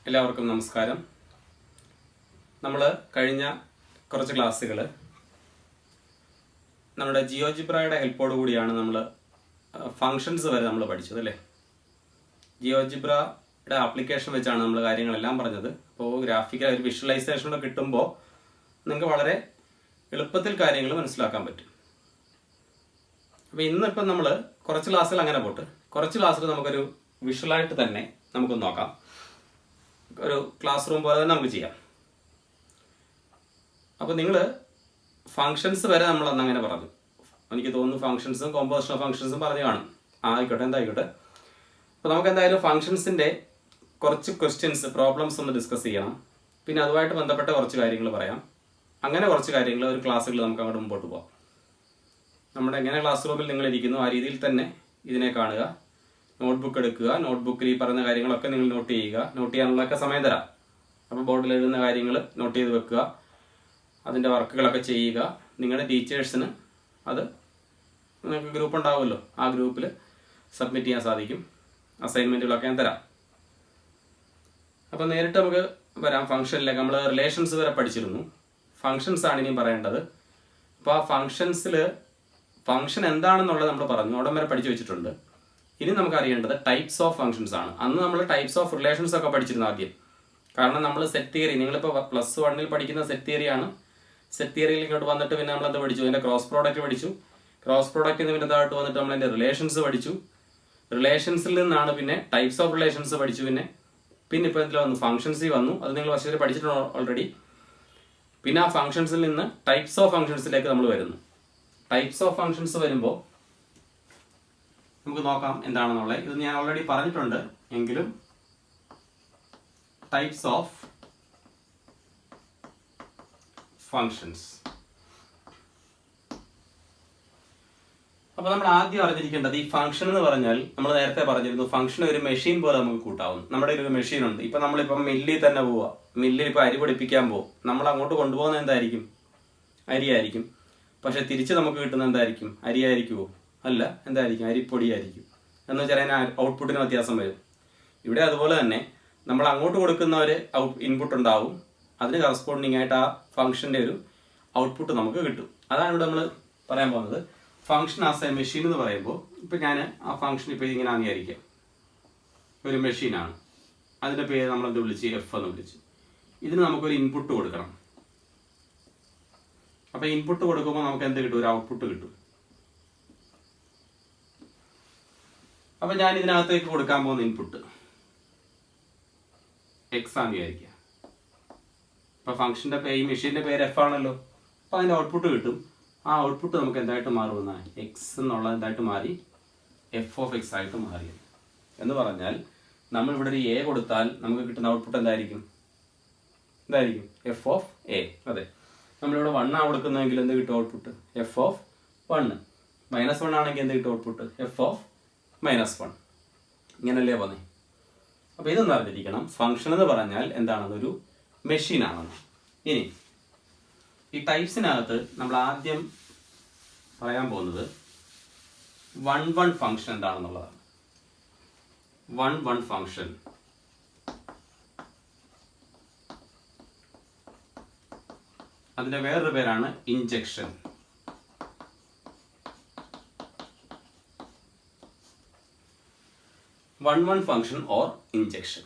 എല്ലാവർക്കും നമസ്കാരം. നമ്മൾ കഴിഞ്ഞ കുറച്ച് ക്ലാസ്സുകൾ നമ്മുടെ ജിയോജിബ്രയുടെ ഹെൽപ്പോട് കൂടിയാണ് നമ്മൾ ഫങ്ഷൻസ് വരെ നമ്മൾ പഠിച്ചത് അല്ലേ. ജിയോജിബ്രയുടെ ആപ്ലിക്കേഷൻ വെച്ചാണ് നമ്മൾ കാര്യങ്ങളെല്ലാം പറഞ്ഞത്. അപ്പോൾ ഗ്രാഫിക്കൽ ഒരു വിഷ്വലൈസേഷനൊക്കെ കിട്ടുമ്പോൾ നിങ്ങൾക്ക് വളരെ എളുപ്പത്തിൽ കാര്യങ്ങൾ മനസ്സിലാക്കാൻ പറ്റും. അപ്പോൾ ഇന്നിപ്പം നമ്മൾ കുറച്ച് ക്ലാസ്സുകൾ അങ്ങനെ പോട്ട് കുറച്ച് ക്ലാസ്സിൽ നമുക്കൊരു വിഷ്വലായിട്ട് തന്നെ നമുക്കൊന്ന് നോക്കാം. ഒരു ക്ലാസ് റൂം പോലെ തന്നെ നമുക്ക് ചെയ്യാം. അപ്പോൾ നിങ്ങൾ ഫങ്ഷൻസ് വരെ നമ്മൾ അന്ന് അങ്ങനെ പറഞ്ഞു. എനിക്ക് തോന്നുന്നു ഫങ്ഷൻസും കോമ്പോസിഷൻ ഓഫ് ഫങ്ഷൻസും പറഞ്ഞു കാണും. ആയിക്കോട്ടെ, എന്തായിക്കോട്ടെ. അപ്പോൾ നമുക്ക് എന്തായാലും ഫങ്ഷൻസിൻ്റെ കുറച്ച് ക്വസ്റ്റ്യൻസ്, പ്രോബ്ലംസ് ഒന്ന് ഡിസ്കസ് ചെയ്യണം. പിന്നെ അതുമായിട്ട് ബന്ധപ്പെട്ട കുറച്ച് കാര്യങ്ങൾ പറയാം. അങ്ങനെ കുറച്ച് കാര്യങ്ങൾ ഒരു ക്ലാസ്സുകൾ നമുക്ക് അങ്ങോട്ട് മുമ്പോട്ട് പോകാം. നമ്മുടെ എങ്ങനെ ക്ലാസ് റൂമിൽ നിങ്ങൾ ഇരിക്കുന്നു ആ രീതിയിൽ തന്നെ ഇതിനെ കാണുക. നോട്ട്ബുക്ക് എടുക്കുക. നോട്ട്ബുക്കിൽ ഈ പറയുന്ന കാര്യങ്ങളൊക്കെ നിങ്ങൾ നോട്ട് ചെയ്യുക. നോട്ട് ചെയ്യാനുള്ളതൊക്കെ സമയം തരാം. അപ്പോൾ ബോർഡിൽ എഴുതുന്ന കാര്യങ്ങൾ നോട്ട് ചെയ്ത് വെക്കുക. അതിൻ്റെ വർക്കുകളൊക്കെ ചെയ്യുക. നിങ്ങളുടെ ടീച്ചേഴ്സിന് അത് നിങ്ങൾക്ക് ഗ്രൂപ്പ് ഉണ്ടാവുമല്ലോ, ആ ഗ്രൂപ്പിൽ സബ്മിറ്റ് ചെയ്യാൻ സാധിക്കും. അസൈൻമെൻറ്റുകളൊക്കെ ഞാൻ തരാം. അപ്പോൾ നേരിട്ട് നമുക്ക് വരാം ഫംഗ്ഷനിലേക്ക്. നമ്മൾ റിലേഷൻസ് വരെ പഠിച്ചിരുന്നു. ഫങ്ഷൻസ് ആണ് ഇനിയും പറയേണ്ടത്. അപ്പോൾ ആ ഫങ്ഷൻസിൽ ഫങ്ഷൻ എന്താണെന്നുള്ളത് നമ്മൾ പറഞ്ഞു, അവിടം വരെ പഠിച്ചു വെച്ചിട്ടുണ്ട്. ഇനി നമുക്ക് അറിയേണ്ടത് ടൈപ്സ് ഓഫ് ഫങ്ഷൻസ് ആണ്. അന്ന് നമ്മൾ ടൈപ്സ് ഓഫ് റിലേഷൻസ് ഒക്കെ പഠിച്ചിരുന്നു ആദ്യം. കാരണം നമ്മൾ സെറ്റ് തിയറി, നിങ്ങളിപ്പോൾ +1 പഠിക്കുന്ന സെറ്റ് തിയറിയാണ്. സെറ്റ് തിയറിയിൽ ഇങ്ങോട്ട് വന്നിട്ട് പിന്നെ നമ്മൾ എന്താ പഠിച്ചു? അതിൻ്റെ ക്രോസ് പ്രോഡക്റ്റ് പഠിച്ചു. ക്രോസ് പ്രോഡക്റ്റിൽ നിന്ന് പിന്നെ താഴോട്ട് വന്നിട്ട് നമ്മൾ അതിൻ്റെ റിലേഷൻസ് പഠിച്ചു. റിലേഷൻസിൽ നിന്നാണ് പിന്നെ ടൈപ്സ് ഓഫ് റിലേഷൻസ് പഠിച്ചു. പിന്നെ ഇപ്പോൾ ഇതിൽ വന്നു ഫങ്ഷൻസിൽ വന്നു. അത് നിങ്ങൾ വർഷത്തിൽ പഠിച്ചിട്ടുണ്ട് ഓൾറെഡി. പിന്നെ ആ ഫങ്ഷൻസിൽ നിന്ന് ടൈപ്സ് ഓഫ് ഫങ്ഷൻസിലേക്ക് നമ്മൾ വരുന്നു. ടൈപ്സ് ഓഫ് ഫങ്ഷൻസ് വരുമ്പോൾ നമുക്ക് നോക്കാം എന്താണെന്നുള്ളത്. ഇത് ഞാൻ ഓൾറെഡി പറഞ്ഞിട്ടുണ്ട്, എങ്കിലും ടൈപ്സ് ഓഫ് ഫങ്ഷൻസ്. അപ്പോൾ നമ്മൾ ആദ്യം അറിഞ്ഞിരിക്കേണ്ടത് ഈ ഫംഗ്ഷൻ എന്ന് പറഞ്ഞാൽ, നമ്മൾ നേരത്തെ പറഞ്ഞിരുന്നു ഫംഗ്ഷൻ ഒരു മെഷീൻ പോലെ നമുക്ക് കൂട്ടാവുന്നു. നമ്മുടെ ഒരു മെഷീൻ ഉണ്ട്. ഇപ്പം നമ്മളിപ്പം മില്ലിൽ തന്നെ പോവുക. മില്ലിൽ ഇപ്പോൾ അരി പൊടിപ്പിക്കാൻ പോകും. നമ്മൾ അങ്ങോട്ട് കൊണ്ടുപോകുന്നത് എന്തായിരിക്കും? അരിയായിരിക്കും. പക്ഷെ തിരിച്ച് നമുക്ക് കിട്ടുന്നത് എന്തായിരിക്കും? അരിയായിരിക്കുമോ? അല്ല, എന്തായിരിക്കും? അരിപ്പൊടിയായിരിക്കും. എന്ന് വെച്ചാൽ അതിന് ഔട്ട്പുട്ടിന് വ്യത്യാസം വരും. ഇവിടെ അതുപോലെ തന്നെ നമ്മൾ അങ്ങോട്ട് കൊടുക്കുന്ന ഒരു ഇൻപുട്ട് ഉണ്ടാവും. അതിന് കറസ്പോണ്ടിങ് ആയിട്ട് ആ ഫംഗ്ഷൻ്റെ ഒരു ഔട്ട്പുട്ട് നമുക്ക് കിട്ടും. അതാണ് ഇവിടെ നമ്മൾ പറയാൻ പോകുന്നത്. ഫംഗ്ഷൻ ആസ് എ മെഷീൻ എന്ന് പറയുമ്പോൾ, ഇപ്പം ഞാൻ ആ ഫംഗ്ഷൻ ഇപ്പോൾ ഇങ്ങനെ അംഗീകരിക്കാം. ഒരു മെഷീനാണ്. അതിൻ്റെ പേര് നമ്മളെന്ത് വിളിച്ച്? എഫ് എന്ന് വിളിച്ച്. ഇതിന് നമുക്കൊരു ഇൻപുട്ട് കൊടുക്കണം. അപ്പോൾ ഇൻപുട്ട് കൊടുക്കുമ്പോൾ നമുക്ക് എന്ത് കിട്ടും? ഒരു ഔട്ട്പുട്ട് കിട്ടും. അപ്പം ഞാൻ ഇതിനകത്തേക്ക് കൊടുക്കാൻ പോകുന്ന ഇൻപുട്ട് എക്സ് ആണെന്ന് വിചാരിക്കുക. ഇപ്പം ഫംഗ്ഷൻ്റെ ഈ മെഷീൻ്റെ പേര് എഫ് ആണല്ലോ. അപ്പോൾ അതിൻ്റെ ഔട്ട്പുട്ട് കിട്ടും. ആ ഔട്ട്പുട്ട് നമുക്ക് എന്തായിട്ട് മാറുമെന്നാണ്? എക്സ് എന്നുള്ള എന്തായിട്ട് മാറി? എഫ് ഓഫ് എക്സ് ആയിട്ട് മാറി. എന്ന് പറഞ്ഞാൽ നമ്മൾ ഇവിടെ ഒരു എ കൊടുത്താൽ നമുക്ക് കിട്ടുന്ന ഔട്ട്പുട്ട് എന്തായിരിക്കും? F of A. അതെ, നമ്മളിവിടെ 1 ആണ് കൊടുക്കുന്നതെങ്കിൽ എന്ത് കിട്ടും ഔട്ട്പുട്ട്? F of 1. -1 ആണെങ്കിൽ എന്ത് കിട്ടും ഔട്ട്പുട്ട്? F of -1. ഇങ്ങനല്ലേ പോന്നെ. അപ്പോൾ ഇതൊന്നും അറിഞ്ഞിരിക്കണം. ഫംഗ്ഷൻ എന്ന് പറഞ്ഞാൽ എന്താണെന്ന്? ഒരു മെഷീനാണെന്ന്. ഇനി ഈ ടൈപ്സിനകത്ത് നമ്മൾ ആദ്യം പറയാൻ പോകുന്നത് 1 ഫംഗ്ഷൻ എന്താണെന്നുള്ളതാണ്. 1 ഫംഗ്ഷൻ അതിന്റെ വേറൊരു പേരാണ് injection. One function or injection.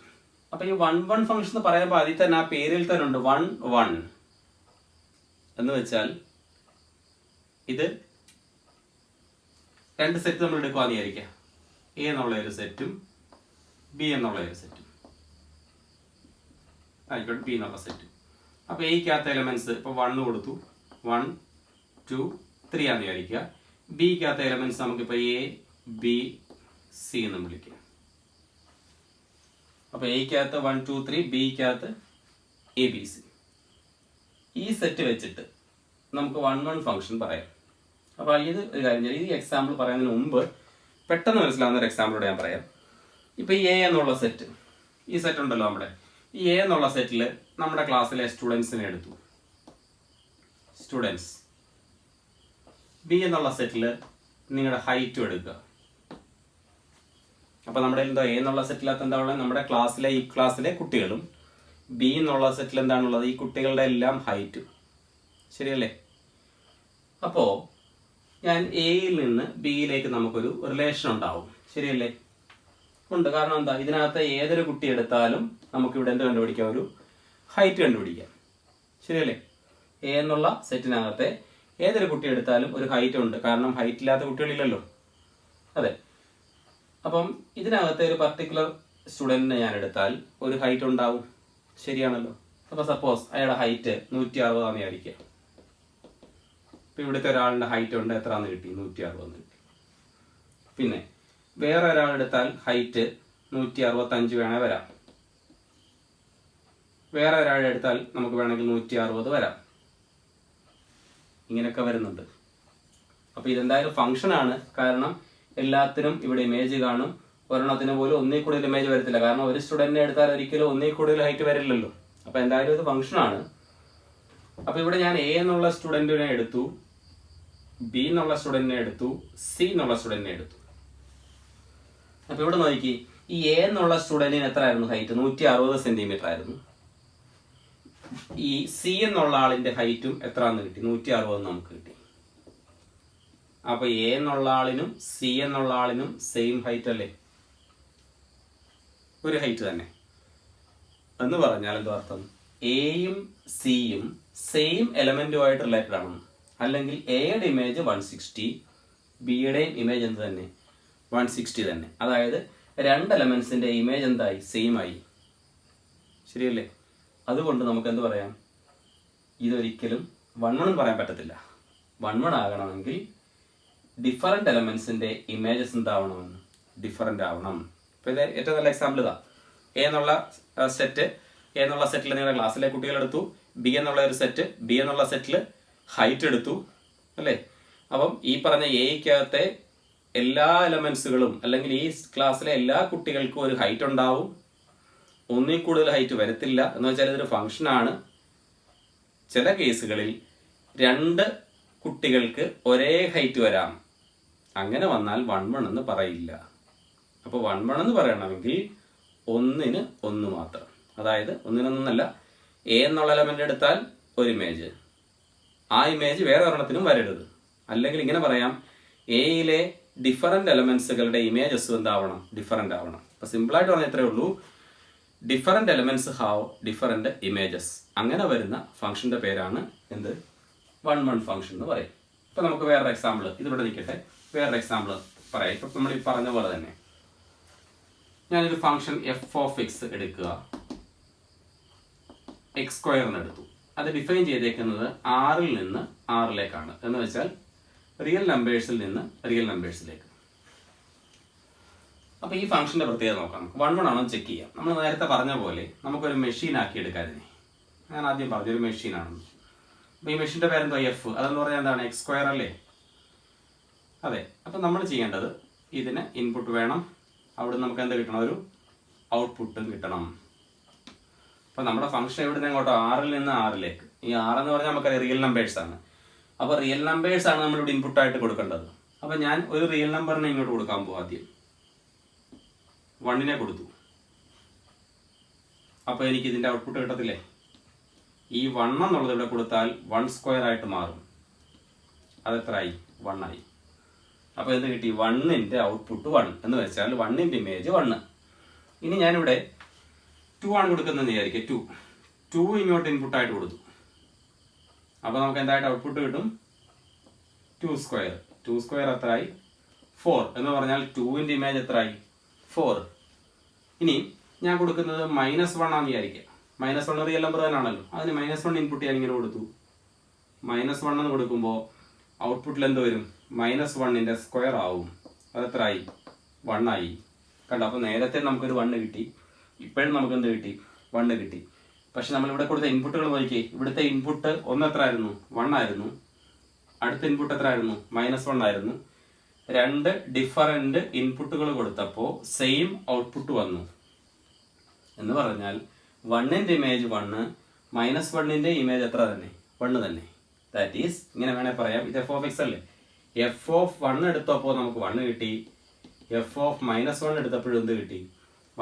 അപ്പൊ ഈ 1 ഫംഗ്ഷൻ എന്ന് പറയുമ്പോൾ അതിൽ തന്നെ ആ പേരിൽ തന്നെ ഉണ്ട് 1 എന്ന് വെച്ചാൽ ഇത് 2 സെറ്റ് നമ്മൾ എടുക്കുവാന്ന് വിചാരിക്കാം. എ എന്നുള്ള ഒരു സെറ്റും ബി എന്നുള്ള ഒരു സെറ്റും ആയിക്കോട്ടെ, ബി എന്നുള്ള സെറ്റും. അപ്പോൾ എയ്ക്കകത്ത് എലമെന്റ്സ് ഇപ്പോൾ 1 കൊടുത്തു. 1 2 3 ആണെന്ന് വിചാരിക്കുക. ബിക്കകത്ത് എലമെന്റ്സ് നമുക്കിപ്പോൾ എ ബി സി എന്ന് വിളിക്കാം. അപ്പോൾ എയ്ക്കകത്ത് 1 2 3, ബിക്കകത്ത് എ ബി സി. ഈ സെറ്റ് വെച്ചിട്ട് നമുക്ക് 1 ഫംഗ്ഷൻ പറയാം. അപ്പോൾ ഇത് ഒരു കാര്യം ചെയ്യാം. ഈ എക്സാമ്പിൾ പറയുന്നതിന് മുമ്പ് പെട്ടെന്ന് മനസ്സിലാവുന്ന ഒരു എക്സാമ്പിളോടെ ഞാൻ പറയാം. ഇപ്പോൾ എ എന്നുള്ള സെറ്റ്, ഈ സെറ്റ് ഉണ്ടല്ലോ നമ്മുടെ, ഈ എ എന്നുള്ള സെറ്റിൽ നമ്മുടെ ക്ലാസ്സിലെ സ്റ്റുഡൻസിനെ എടുത്തു. സ്റ്റുഡൻസ്. ബി എന്നുള്ള സെറ്റിൽ നിങ്ങളുടെ ഹൈറ്റും എടുക്കുക. അപ്പോൾ നമ്മുടെ എന്താ എ എന്നുള്ള സെറ്റിലകത്ത് എന്താ ഉള്ളത്? നമ്മുടെ ഈ ക്ലാസ്സിലെ കുട്ടികളും ബി എന്നുള്ള സെറ്റിൽ എന്താണുള്ളത്? ഈ കുട്ടികളുടെ എല്ലാം ഹൈറ്റും. ശരിയല്ലേ? അപ്പോൾ ഞാൻ എയിൽ നിന്ന് ബിയിലേക്ക് നമുക്കൊരു റിലേഷൻ ഉണ്ടാവും. ശരിയല്ലേ? ഉണ്ട്. കാരണം എന്താ? ഇതിനകത്ത് ഏതൊരു കുട്ടി എടുത്താലും നമുക്കിവിടെ എന്ത് കണ്ടുപിടിക്കാം? ഒരു ഹൈറ്റ് കണ്ടുപിടിക്കാം. ശരിയല്ലേ? എ എന്നുള്ള സെറ്റിനകത്തെ ഏതൊരു കുട്ടി എടുത്താലും ഒരു ഹൈറ്റ് ഉണ്ട്. കാരണം ഹൈറ്റ് ഇല്ലാത്ത കുട്ടികളില്ലല്ലോ. അതെ. അപ്പം ഇതിനകത്തെ ഒരു പർട്ടിക്കുലർ സ്റ്റുഡൻറ്റിനെ ഞാൻ എടുത്താൽ ഒരു ഹൈറ്റ് ഉണ്ടാവും. ശരിയാണല്ലോ? അപ്പോൾ സപ്പോസ് അയാളുടെ ഹൈറ്റ് 160 വിചാരിക്കുക. ഇപ്പം ഇവിടുത്തെ ഒരാളുടെ ഹൈറ്റ് ഉണ്ട്, എത്രയാണെന്ന് കിട്ടി? 160 കിട്ടി. പിന്നെ വേറെ ഒരാളെടുത്താൽ ഹൈറ്റ് 165 വേണേൽ വരാം. വേറെ ഒരാളെടുത്താൽ നമുക്ക് വേണമെങ്കിൽ 160 വരാം. ഇങ്ങനെയൊക്കെ വരുന്നുണ്ട്. അപ്പോൾ ഇതെന്തായാലും ഫംഗ്ഷനാണ്. കാരണം എല്ലാത്തിനും ഇവിടെ ഇമേജ് കാണും. ഒരെണ്ണത്തിന് പോലും ഒന്നിൽ കൂടുതൽ ഇമേജ് വരത്തില്ല. കാരണം ഒരു സ്റ്റുഡൻറ്റിനെ എടുത്താൽ ഒരിക്കലും ഒന്നിൽ കൂടുതൽ ഹൈറ്റ് വരില്ലല്ലോ. അപ്പോൾ എന്തായാലും ഇത് ഫംഗ്ഷനാണ്. അപ്പോൾ ഇവിടെ ഞാൻ എ എന്നുള്ള സ്റ്റുഡൻറ്റിനെ എടുത്തു, ബി എന്നുള്ള സ്റ്റുഡൻറ്റിനെ എടുത്തു, സി എന്നുള്ള സ്റ്റുഡൻറ്റിനെ എടുത്തു. അപ്പോൾ ഇവിടെ നോക്കി, ഈ എ എന്നുള്ള സ്റ്റുഡൻറ്റിന് എത്ര ആയിരുന്നു ഹൈറ്റ്? 160 സെന്റിമീറ്റർ ആയിരുന്നു. ഈ സി എന്നുള്ള ആളിന്റെ ഹൈറ്റും എത്രയാണെന്ന് കിട്ടി? 160 നമുക്ക് കിട്ടി. അപ്പൊ എ എന്നുള്ള ആളിനും സി എന്നുള്ള ആളിനും സെയിം ഹൈറ്റ് അല്ലേ? ഒരു ഹൈറ്റ് തന്നെ എന്ന് പറഞ്ഞാൽ എന്തോ അർത്ഥം? എയും സിയും സെയിം എലമെന്റുമായിട്ട് റിലേറ്റഡ് ആണ്. അല്ലെങ്കിൽ എയുടെ ഇമേജ് 160, ബിയുടെയും ഇമേജ് എന്ത് തന്നെ? 160 തന്നെ. അതായത് രണ്ട് എലമെന്റ്സിന്റെ ഇമേജ് എന്തായി? സെയിം ആയി. ശരിയല്ലേ? അതുകൊണ്ട് നമുക്ക് എന്ത് പറയാം? ഇതൊരിക്കലും 1:1 പറയാൻ പറ്റത്തില്ല. 1:1 ആകണമെങ്കിൽ ഡിഫറെന്റ് എലമെന്റ്സിന്റെ ഇമേജസ് എന്താവണമെന്ന്? ഡിഫറെന്റ് ആവണം. ഇപ്പൊ ഇത് ഏറ്റവും നല്ല എക്സാമ്പിൾ ഇതാ. എ എന്നുള്ള സെറ്റിൽ നിങ്ങളുടെ ക്ലാസ്സിലെ കുട്ടികളെടുത്തു, ബി എന്നുള്ള ഒരു സെറ്റ്, ബി എന്നുള്ള സെറ്റിൽ ഹൈറ്റ് എടുത്തു അല്ലേ? അപ്പം ഈ പറഞ്ഞ എയ്ക്കകത്തെ എല്ലാ എലമെന്റ്സുകളും അല്ലെങ്കിൽ ഈ ക്ലാസ്സിലെ എല്ലാ കുട്ടികൾക്കും ഒരു ഹൈറ്റ് ഉണ്ടാവും. ഒന്നിൽ കൂടുതൽ ഹൈറ്റ് വരത്തില്ല. എന്ന് വെച്ചാൽ ഇതൊരു ഫംഗ്ഷനാണ്. ചില കേസുകളിൽ രണ്ട് കുട്ടികൾക്ക് ഒരേ ഹൈറ്റ് വരാം. അങ്ങനെ വന്നാൽ 1:1 എന്ന് പറയില്ല. അപ്പോൾ 1:1 എന്ന് പറയണമെങ്കിൽ 1:1 മാത്രം. അതായത് 1:1 എ എന്നുള്ള എലമെന്റ് എടുത്താൽ ഒരു ഇമേജ്, ആ ഇമേജ് വേറെ ഒരെണ്ണത്തിനും വരരുത്. അല്ലെങ്കിൽ ഇങ്ങനെ പറയാം, എയിലെ ഡിഫറെന്റ് എലമെന്റ്സുകളുടെ ഇമേജസ് എന്താവണം? ഡിഫറെന്റ് ആവണം. അപ്പൊ സിമ്പിളായിട്ട് പറഞ്ഞാൽ ഇത്രയേ ഉള്ളൂ. Different elements have different images. അങ്ങനെ വരുന്ന ഫംഗ്ഷന്റെ പേരാണ് എന്ത്? 1:1 ഫംഗ്ഷൻ എന്ന് പറയും. ഇപ്പൊ നമുക്ക് വേറൊരു എക്സാമ്പിൾ, ഇതിവിടെ നിൽക്കട്ടെ, വേറൊരു എക്സാമ്പിൾ പറയാം. ഇപ്പൊ നമ്മൾ ഈ പറഞ്ഞ പോലെ തന്നെ ഞാനൊരു ഫംഗ്ഷൻ f(x) എടുക്കുക, x² എടുത്തു. അത് ഡിഫൈൻ ചെയ്തേക്കുന്നത് 6ൽ നിന്ന് 6ലേക്കാണ്. എന്ന് വെച്ചാൽ റിയൽ നമ്പേഴ്സിൽ നിന്ന് റിയൽ നമ്പേഴ്സിലേക്ക്. അപ്പൊ ഈ ഫംഗ്ഷന്റെ പ്രത്യേകത നോക്കാം. 1:1 ആണോ ചെക്ക് ചെയ്യാം. നമ്മൾ നേരത്തെ പറഞ്ഞ പോലെ നമുക്കൊരു മെഷീൻ ആക്കി എടുക്കാതിനെ. ഞാൻ ആദ്യം പറഞ്ഞൊരു മെഷീനാണെന്ന്. അപ്പൊ ഈ മെഷീന്റെ പേരെന്തോ എഫ്. അതെന്ന് പറഞ്ഞാൽ എന്താണ്? x² അല്ലേ? അതെ. അപ്പൊ നമ്മൾ ചെയ്യേണ്ടത്, ഇതിന് ഇൻപുട്ട് വേണം, അവിടെ നമുക്ക് എന്ത് കിട്ടണം? ഒരു ഔട്ട്പുട്ടും കിട്ടണം. അപ്പൊ നമ്മുടെ ഫംഗ്ഷൻ എവിടെ നിന്ന് എങ്ങോട്ടോ? 6ൽ നിന്ന് 6ലേക്ക്. ഈ 6 എന്ന് പറഞ്ഞാൽ നമുക്കറിയാം റിയൽ നമ്പേഴ്സ് ആണ്. അപ്പൊ റിയൽ നമ്പേഴ്സ് ആണ് നമ്മളിവിടെ ഇൻപുട്ട് ആയിട്ട് കൊടുക്കേണ്ടത്. അപ്പൊ ഞാൻ ഒരു റിയൽ നമ്പറിനെ ഇങ്ങോട്ട് കൊടുക്കാൻ പോകും. ആദ്യം 1നെ കൊടുത്തു. അപ്പൊ എനിക്ക് ഇതിന്റെ ഔട്ട്പുട്ട് കിട്ടത്തില്ലേ? ഈ 1 എന്നുള്ളത് ഇവിടെ കൊടുത്താൽ 1² ആയിട്ട് മാറും. അതെത്രയായി? 1 ആയി. അപ്പൊ എന്ത് കിട്ടി? 1ന്റെ ഔട്ട്പുട്ട് 1 എന്ന് വെച്ചാൽ 1ന്റെ ഇമേജ് 1. ഇനി ഞാനിവിടെ 2 ആണ് കൊടുക്കുന്നതെന്ന് വിചാരിക്കുക. 2 ഇങ്ങോട്ട് ഇൻപുട്ടായിട്ട് കൊടുത്തു. അപ്പൊ നമുക്ക് എന്തായിട്ട് ഔട്ട്പുട്ട് കിട്ടും? 2². 2² എത്രയായി? 4 എന്ന് പറഞ്ഞാൽ 2ന്റെ ഇമേജ് എത്രയായി? 4. ഇനി ഞാൻ കൊടുക്കുന്നത് -1 ആണെന്ന് വിചാരിക്കുക. -1 റിയൽ നമ്പർ തന്നെയാണല്ലോ. അതിന് -1 ഇൻപുട്ട് ഞാൻ ഇങ്ങനെ കൊടുത്തു. -1 എന്ന് കൊടുക്കുമ്പോൾ ഔട്ട്പുട്ടിൽ എന്ത് വരും? -1ന്റെ സ്ക്വയർ ആവും. അതെത്രയായി? 1 ആയി. കണ്ടോ? അപ്പൊ നേരത്തെ നമുക്കൊരു 1 കിട്ടി, ഇപ്പോഴും നമുക്ക് എന്ത് കിട്ടി? 1 കിട്ടി. പക്ഷെ നമ്മൾ ഇവിടെ കൊടുത്ത ഇൻപുട്ടുകൾ നോക്കിയേ. ഇവിടുത്തെ ഇൻപുട്ട് ഒന്ന് എത്ര ആയിരുന്നു? 1 ആയിരുന്നു. അടുത്ത ഇൻപുട്ട് എത്ര ആയിരുന്നു? -1 ആയിരുന്നു. രണ്ട് ഡിഫറൻറ്റ് ഇൻപുട്ടുകൾ കൊടുത്തപ്പോൾ സെയിം ഔട്ട്പുട്ട് വന്നു. എന്ന് പറഞ്ഞാൽ 1ന്റെ ഇമേജ് 1, -1ന്റെ ഇമേജ് എത്ര തന്നെ? 1 തന്നെ. ദാറ്റ് ഈസ്, ഇങ്ങനെ വേണേൽ പറയാം, ഇത് f(x) അല്ലേ? f(1) എടുത്തപ്പോൾ നമുക്ക് 1 കിട്ടി, എഫ് ഓഫ് -1 എടുത്തപ്പോഴും എന്ത് കിട്ടി?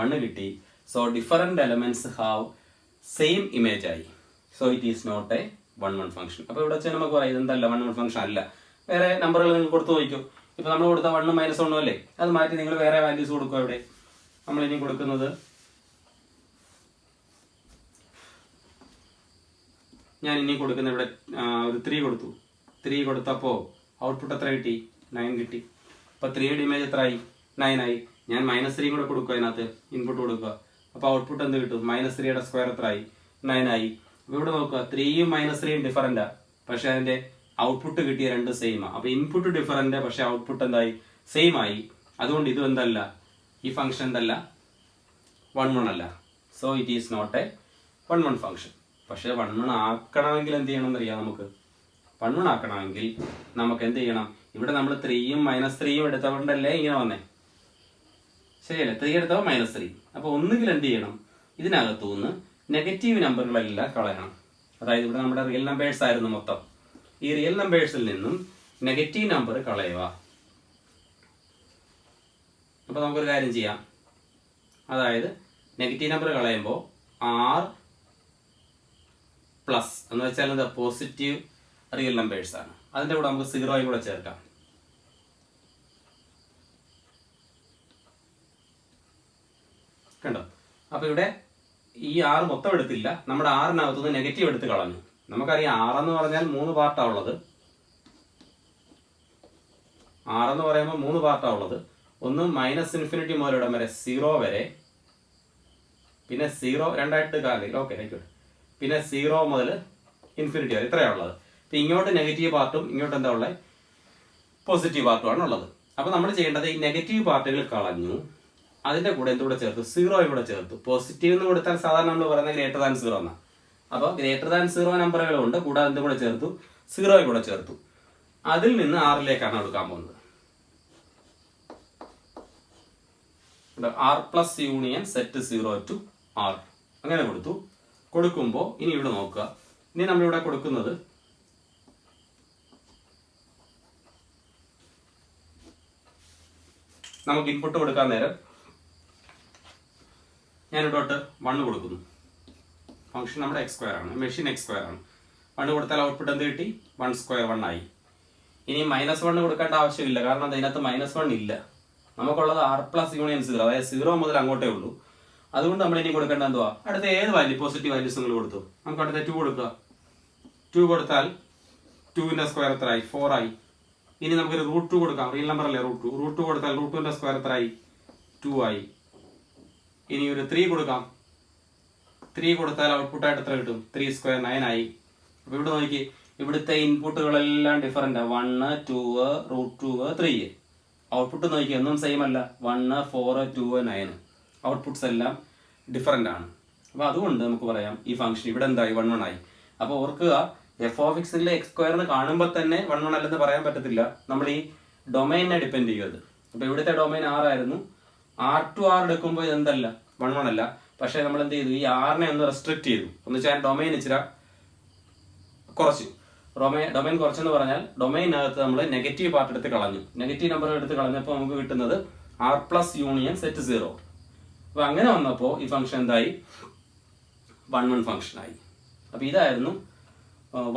1 കിട്ടി. So different elements have same image ആയി. So it is not a 1-1 function. അപ്പോൾ ഇവിടെ വെച്ചാൽ നമുക്ക് പറയാം ഇതെന്തല്ല 1-1 ഫംഗ്ഷൻ അല്ല. വേറെ നമ്പറുകൾ നിങ്ങൾ കൊടുത്തു നോക്കിക്കും. ഇപ്പോൾ നമ്മൾ കൊടുത്ത 1 -1 അല്ലേ, അത് മാറ്റി നിങ്ങൾ വേറെ വാല്യൂസ് കൊടുക്കുക. ഇവിടെ നമ്മളിനി കൊടുക്കുന്നത്, ഞാൻ ഇനി കൊടുക്കുന്ന ഇവിടെ ഒരു 3 കൊടുത്തു. 3 കൊടുത്തപ്പോൾ ഔട്ട്പുട്ട് എത്ര കിട്ടി? 9 കിട്ടി. അപ്പോൾ 3യുടെ ഇമേജ് എത്ര ആയി? 9 ആയി. ഞാൻ -3 കൂടെ കൊടുക്കുക, അതിനകത്ത് ഇൻപുട്ട് കൊടുക്കുക. അപ്പോൾ ഔട്ട്പുട്ട് എന്ത് കിട്ടും? -3യുടെ സ്ക്വയർ എത്ര ആയി? 9 ആയി. അപ്പോൾ ഇവിടെ നോക്കുക, 3യും -3യും ഡിഫറൻറ്റാ, പക്ഷെ അതിന്റെ ഔട്ട്പുട്ട് കിട്ടിയ രണ്ട് സെയിമാ. അപ്പോൾ ഇൻപുട്ട് ഡിഫറൻറ്റ്, പക്ഷെ ഔട്ട്പുട്ട് എന്തായി? സെയിം ആയി. അതുകൊണ്ട് ഇത് എന്തല്ല, ഈ ഫംഗ്ഷൻ എന്തല്ല, 1-1 അല്ല. So it is not a 1-1 function. പക്ഷെ 1-1 ആക്കണമെങ്കിൽ എന്ത് ചെയ്യണം എന്നറിയാം നമുക്ക്. 1-1 ആക്കണമെങ്കിൽ നമുക്ക് എന്ത് ചെയ്യണം? ഇവിടെ നമ്മൾ 3യും -3യും എടുത്തതുകൊണ്ടല്ലേ ഇങ്ങനെ വന്നേ, ശരിയല്ലേ? 3 എടുത്തപ്പോൾ -3. അപ്പോൾ ഒന്നുകിൽ എന്ത് ചെയ്യണം, ഇതിനകത്തുനിന്ന് നെഗറ്റീവ് നമ്പറുകളെല്ലാം കളയണം. അതായത് ഇവിടെ നമ്മുടെ റിയൽ നമ്പേഴ്സ് ആയിരുന്നു മൊത്തം. ഈ റിയൽ നമ്പേഴ്സിൽ നിന്നും നെഗറ്റീവ് നമ്പർ കളയുക. അപ്പോൾ നമുക്കൊരു കാര്യം ചെയ്യാം. അതായത് നെഗറ്റീവ് നമ്പർ കളയുമ്പോൾ R പ്ലസ് എന്ന് വെച്ചാൽ എന്താ? പോസിറ്റീവ് റിയൽ നമ്പേഴ്സ് ആണ്. അതിൻ്റെ കൂടെ നമുക്ക് 0 കൂടെ ചേർക്കാം. കണ്ടോ? അപ്പോൾ ഇവിടെ ഈ 6 മൊത്തം എടുത്തില്ല, നമ്മുടെ 6-നകത്തുനിന്ന് നെഗറ്റീവ് എടുത്ത് കളഞ്ഞു. നമുക്കറിയാം 6 എന്ന് പറഞ്ഞാൽ 3 പാർട്ടാണ് ഉള്ളത്. 6 എന്ന് പറയുമ്പോൾ 3 പാർട്ടാണ് ഉള്ളത്. ഒന്ന് -∞ മുതൽ ഇടം വരെ 0 വരെ, പിന്നെ 0 രണ്ടായിട്ട് കാലിൽ, ഓക്കെ ആയിക്കോട്ടെ, പിന്നെ 0 മുതൽ ∞ വരെ, ഇത്രയാണ് ഉള്ളത്. ഇപ്പം ഇങ്ങോട്ട് നെഗറ്റീവ് പാർട്ടും ഇങ്ങോട്ട് എന്താ ഉള്ളത്? പോസിറ്റീവ് പാർട്ടുമാണ് ഉള്ളത്. അപ്പോൾ നമ്മൾ ചെയ്യേണ്ടത് ഈ നെഗറ്റീവ് പാർട്ടുകൾ കളഞ്ഞു, അതിൻ്റെ കൂടെ എന്തുകൂടെ ചേർത്തു? 0 കൂടെ ചേർത്തു. പോസിറ്റീവ് എന്ന് കൊടുത്താൽ സാധാരണ നമ്മൾ പറയുന്നത് >0 എന്നാണ്. അപ്പോൾ >0 നമ്പറുകളുണ്ട്, കൂടാതെ എന്തും കൂടെ ചേർത്തു? 0 കൂടെ ചേർത്തു. അതിൽ നിന്ന് R-ലേക്കാണ് എടുക്കാൻ പോകുന്നത്. R plus union set 0 to R അങ്ങനെ കൊടുത്തു. കൊടുക്കുമ്പോൾ ഇനി ഇവിടെ നോക്കുക. ഇനി നമ്മളിവിടെ കൊടുക്കുന്നത് നമുക്ക് ഇൻപുട്ട് കൊടുക്കാൻ നേരം ഞാനിവിടോട്ട് 1 കൊടുക്കുന്നു. ഫംഗ്ഷൻ നമ്മുടെ x² ആണ്, മെഷീൻ x² ആണ്. 1 കൊടുത്താൽ ഔട്ട്പുട്ട് എന്ത് കിട്ടി? 1² 1 ആയി. ഇനി -1 കൊടുക്കേണ്ട ആവശ്യമില്ല, കാരണം അതിനകത്ത് -1 ഇല്ല. നമുക്കുള്ളത് R പ്ലസ് യൂണിയൻ 0, അതായത് 0 മുതൽ അങ്ങോട്ടേ ഉള്ളൂ. അതുകൊണ്ട് നമ്മൾ ഇനി കൊടുക്കേണ്ട എന്തുവാ? അടുത്ത ഏത് വാല്യൂ, പോസിറ്റീവ് വാല്യൂസ് നിങ്ങൾ കൊടുത്തു. നമുക്ക് അടുത്ത 2 കൊടുക്കുക. 2 കൊടുത്താൽ 2ന്റെ സ്ക്വയർ എത്ര ആയി? 4 ആയി. ഇനി നമുക്കൊരു √2 കൊടുക്കാം. റിയൽ നമ്പർ അല്ലേ √2. √2 കൊടുത്താൽ √2ന്റെ സ്ക്വയർ എത്ര ആയി? 2 ആയി. ഇനി ഒരു 3 കൊടുക്കാം. 3 കൊടുത്താൽ ഔട്ട്പുട്ടായിട്ട് എത്ര കിട്ടും? 3² 9 ആയി. അപ്പോൾ ഇവിടെ നോക്കി, ഇവിടുത്തെ ഇൻപുട്ടുകളെല്ലാം ഡിഫറൻറ്റാ. 1 2 √2 3. ഔട്ട്പുട്ട് നോക്കി ഒന്നും സെയിം അല്ല. 1 4 2 9. ഔട്ട്പുട്ട്സ് എല്ലാം ഡിഫറൻ്റ് ആണ്. അപ്പോൾ അതുകൊണ്ട് നമുക്ക് പറയാം ഈ ഫംഗ്ഷൻ ഇവിടെ എന്തായി? 1-1 ആയി. അപ്പോൾ ഓർക്കുക, f(x)ലെ x² കാണുമ്പോൾ തന്നെ 1-1 അല്ലെന്ന് പറയാൻ പറ്റത്തില്ല. നമ്മൾ ഈ ഡൊമൈനെ ഡിപ്പെൻഡ് ചെയ്യുന്നത്. അപ്പോൾ ഇവിടുത്തെ ഡൊമൈൻ R ആയിരുന്നു. R to R എടുക്കുമ്പോൾ ഇതെന്തല്ല? 1-1 അല്ല. പക്ഷേ നമ്മൾ എന്ത് ചെയ്തു? ഈ R-നെ ഒന്ന് റെസ്ട്രിക്ട് ചെയ്തു. എന്ന് വെച്ചാൽ ഡൊമൈൻ ഇച്ചിരി കുറച്ചു. ഡൊമൈൻ കുറച്ചെന്ന് പറഞ്ഞാൽ ഡൊമൈനകത്ത് നമ്മൾ നെഗറ്റീവ് പാർട്ട് എടുത്ത് കളഞ്ഞു. നെഗറ്റീവ് നമ്പർ എടുത്ത് കളഞ്ഞപ്പോൾ നമുക്ക് കിട്ടുന്നത് R പ്ലസ് യൂണിയൻ സെറ്റ് 0. അപ്പോൾ അങ്ങനെ വന്നപ്പോൾ ഈ ഫംഗ്ഷൻ എന്തായി? 1-1 ഫംഗ്ഷൻ ആയി. അപ്പോൾ ഇതായിരുന്നു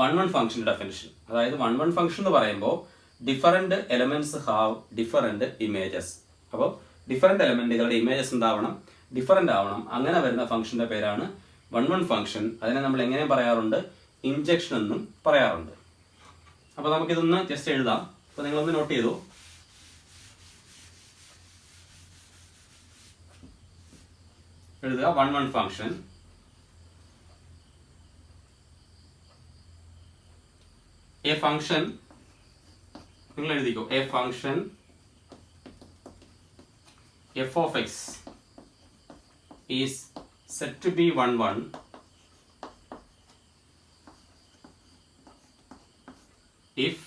1-1 ഫംഗ്ഷൻ്റെ ഡെഫിനിഷൻ. അതായത് 1-1 ഫംഗ്ഷൻ എന്ന് പറയുമ്പോൾ different elements have different images. അപ്പോൾ ഡിഫറൻറ്റ് എലമെന്റുകളുടെ ഇമേജസ് എന്താവണം? ഡിഫറൻറ്റ് ആവണം. അങ്ങനെ വരുന്ന ഫംഗ്ഷന്റെ പേരാണ് 1-1 ഫംഗ്ഷൻ. അതിനെ നമ്മൾ എങ്ങനെ പറയാറുണ്ട്? ഇൻജെക്ഷൻ എന്നും പറയാറുണ്ട്. അപ്പോൾ നമുക്കിതൊന്ന് ജസ്റ്റ് എഴുതാം. അപ്പോൾ നിങ്ങളൊന്ന് നോട്ട് ചെയ്തു. എഴുതുക 1-1 ഫംഗ്ഷൻ. എ ഫംഗ്ഷൻ, നിങ്ങൾ എഴുതിക്കോ, a function f of x is said to be 1-1 if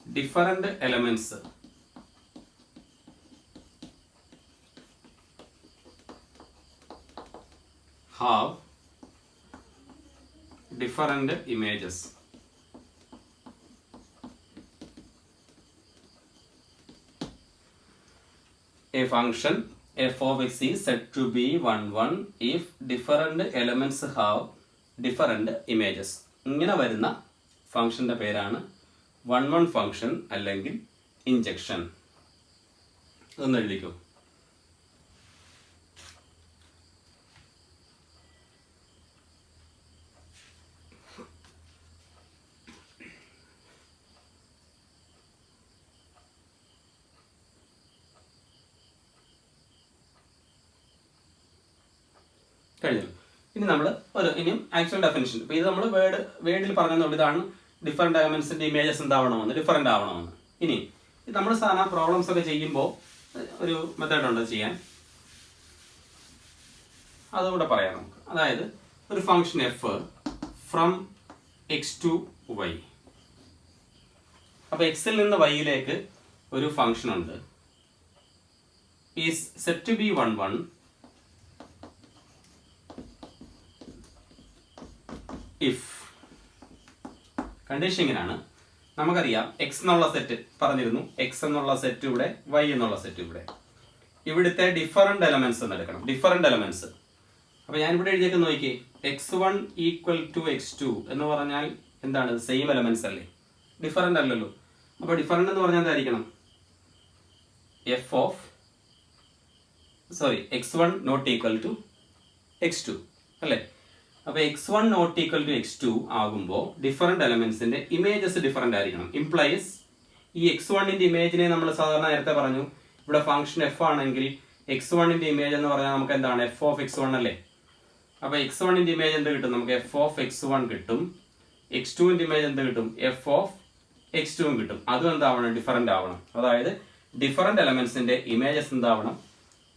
different elements have different images. a function f of x is said to be 1 1 if different elements have different images. ഇങ്ങനെ വരുന്ന ഫംഗ്ഷന്റെ പേരാണ് 1 1 function അല്ലെങ്കിൽ injection. ഒന്ന് എഴുതിക്കോ. കഴിഞ്ഞു. ഇനി നമ്മൾ ഇനിയും ആക്ച്വൽ ഡെഫിനിഷൻ. ഇപ്പോൾ ഇത് നമ്മൾ വേർഡിൽ പറഞ്ഞതുകൊണ്ട് ഇതാണ് ഡിഫറെൻറ്റ് എലമെന്റ്സിന്റെ ഇമേജസ് എന്താവണമെന്ന്, ഡിഫറെൻ്റ് ആവണമെന്ന്. ഇനി നമ്മൾ സാധാരണ പ്രോബ്ലംസ് ഒക്കെ ചെയ്യുമ്പോൾ ഒരു മെത്തേഡ് ഉണ്ട് ചെയ്യാൻ, അതുകൂടെ പറയാം നമുക്ക്. അതായത് ഒരു function f from X to y. അപ്പോൾ എക്സിൽ നിന്ന് വൈയിലേക്ക് ഒരു ഫംഗ്ഷൻ ഉണ്ട്. Is set to be 1 1 if. Condition ഇങ്ങനെയാണ്. നമുക്കറിയാം എക്സ് എന്നുള്ള സെറ്റ് പറഞ്ഞിരുന്നു, എക്സ് എന്നുള്ള സെറ്റ് ഇവിടെ, വൈ എന്നുള്ള സെറ്റ് ഇവിടെ. ഇവിടുത്തെ ഡിഫറെന്റ് എലമെന്റ്സ് എന്ന് എടുക്കണം, ഡിഫറെന്റ് എലമെന്റ്സ്. അപ്പൊ ഞാൻ ഇവിടെ എഴുതിയൊക്കെ നോക്കി, x1 ഈക്വൽ ടു x2 എന്ന് പറഞ്ഞാൽ എന്താണ്? സെയിം എലമെന്റ്സ് അല്ലേ, ഡിഫറെന്റ് അല്ലല്ലോ. അപ്പൊ ഡിഫറെന്റ് എന്ന് പറഞ്ഞാൽ എന്തായിരിക്കണം? x1 not equal to x2 അല്ലേ. അപ്പൊ x1 not equal to x2 ആകുമ്പോൾ ഡിഫറെന്റ് എലമെന്റ്സിന്റെ ഇമേജസ് ഡിഫറെന്റ് ആയിരിക്കണം. ഇംപ്ലൈസ് ഈ x1ന്റെ ഇമേജിനെ നമ്മൾ സാധാരണ നേരത്തെ പറഞ്ഞു, ഇവിടെ ഫംഗ്ഷൻ f ആണെങ്കിൽ x1ന്റെ ഇമേജ് എന്ന് പറഞ്ഞാൽ നമുക്ക് എന്താണ്? f ഓഫ് x1 അല്ലേ. അപ്പൊ x1ന്റെ ഇമേജ് എന്ത് കിട്ടും? നമുക്ക് f ഓഫ് x1 കിട്ടും. x2ന്റെ ഇമേജ് എന്ത് കിട്ടും? f ഓഫ് x2 കിട്ടും. അതും എന്താവണം? ഡിഫറെന്റ് ആവണം. അതായത് ഡിഫറെന്റ് എലമെന്റ്സിന്റെ ഇമേജസ് എന്താവണം?